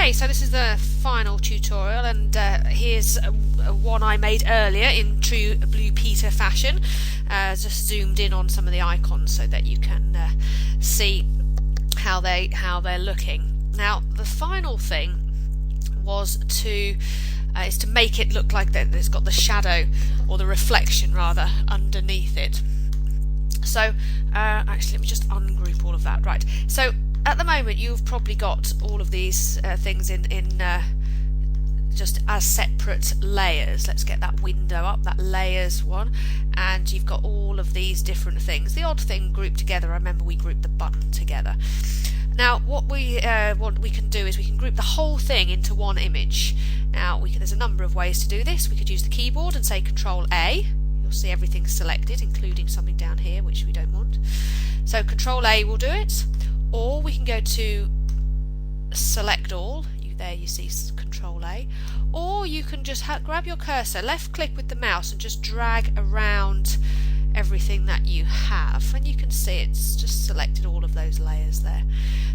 Okay, so this is the final tutorial, and here's one I made earlier in true Blue Peter fashion. Just zoomed in on some of the icons so that you can see how they're looking. Now, the final thing was to is to make it look like that it's got the shadow, or the reflection rather, underneath it. So actually, let me just ungroup all of that. Right, so at the moment you've probably got all of these things in just as separate layers. Let's get that window up, that layers one, and you've got all of these different things. The odd thing grouped together. I remember we grouped the button together. Now what we can do is we can group the whole thing into one image. Now there's a number of ways to do this. We could use the keyboard and say Control A. You'll see everything selected, including something down here which we don't want. So Control A will do it. Or we can go to Select All. There you see Control A. Or you can just grab your cursor, left click with the mouse, and just drag around everything that you have, and you can see it's just selected all of those layers there.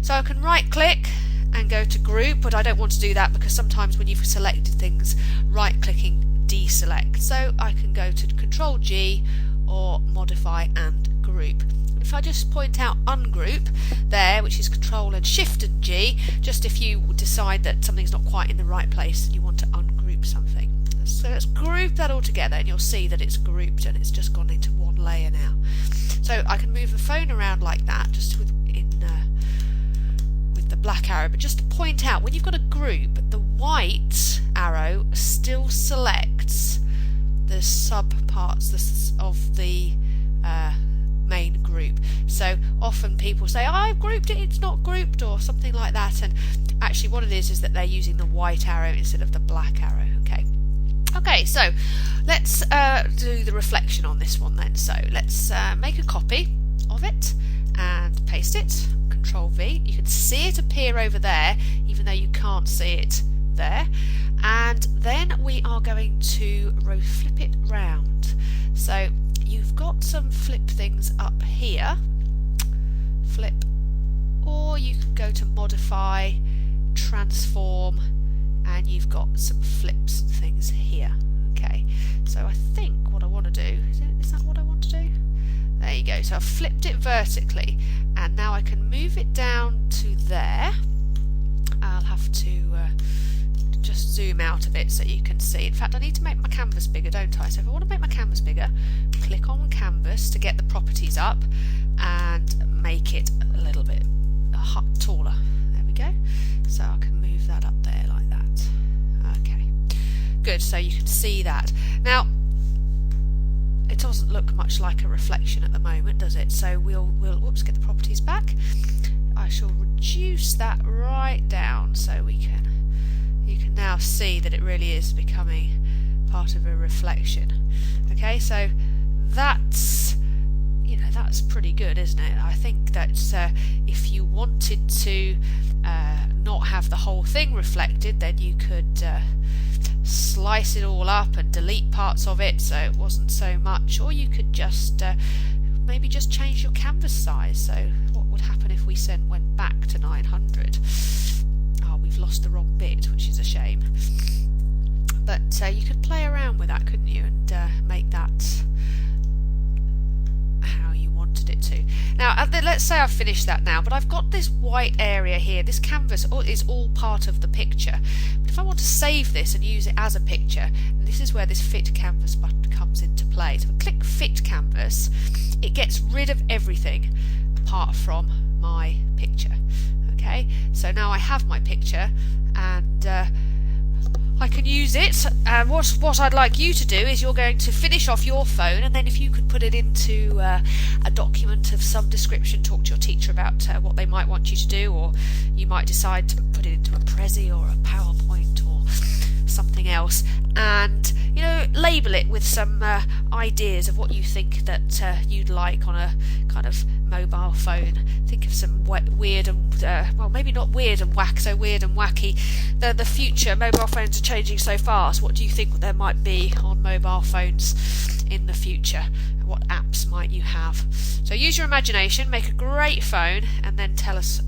So I can right click and go to Group, but I don't want to do that because sometimes when you've selected things, right clicking deselect. So I can go to Control G or Modify and Group. If I just point out ungroup there, which is Control and Shift and G, just if you decide that something's not quite in the right place and you want to ungroup something. So let's group that all together, and you'll see that it's grouped and it's just gone into one layer now. So I can move the phone around like that, just with the black arrow, but just to point out, when you've got a group, the white arrow still selects the sub parts of the main group. So often people say, oh, I've grouped it, it's not grouped, or something like that, and actually what it is that they're using the white arrow instead of the black arrow. Okay, so let's do the reflection on this one then. So let's make a copy of it and paste it. Control V. You can see it appear over there, even though you can't see it there. And then we are going to flip it round. So you've got some flip things up here. Flip. Or you can go to Modify, Transform, and you've got some flips and things here. Okay, so I think what I want to do, is that what I want to do? There you go. So I've flipped it vertically, and now I can move it down to there. I'll have to just zoom out a bit so you can see. In fact, I need to make my canvas bigger, don't I? So if I want to make my canvas bigger, click on Canvas to get the properties up and make it a little bit taller. There we go. So I can move that up there like that. Okay, good. So you can see that. Now, it doesn't look much like a reflection at the moment, does it? So we'll whoops, get the properties back. I shall reduce that right down so you can now see that it really is becoming part of a reflection. Okay, so that's pretty good, isn't it? I think that if you wanted to not have the whole thing reflected, then you could slice it all up and delete parts of it so it wasn't so much, or you could just maybe just change your canvas size. So what would happen if we went back to 900? Oh, we've lost the wrong bit, which is a shame. But you could play around with that, couldn't you, and make that how you wanted it to. Now, let's say I've finished that now, but I've got this white area here. This canvas is all part of the picture. But if I want to save this and use it as a picture, this is where this Fit Canvas button comes into play. So if I click Fit Canvas, it gets rid of everything apart from my picture. Okay, so now I have my picture, and I can use it. And what I'd like you to do is you're going to finish off your phone, and then if you could put it into a document of some description, talk to your teacher about what they might want you to do, or you might decide to put it into a Prezi or a PowerPoint or something else, and label it with some ideas of what you think that you'd like on a kind of mobile phone. Think of some weird and well, maybe not weird and weird and wacky. The future, mobile phones are changing so fast. What do you think there might be on mobile phones in the future? What apps might you have? So use your imagination, make a great phone, and then tell us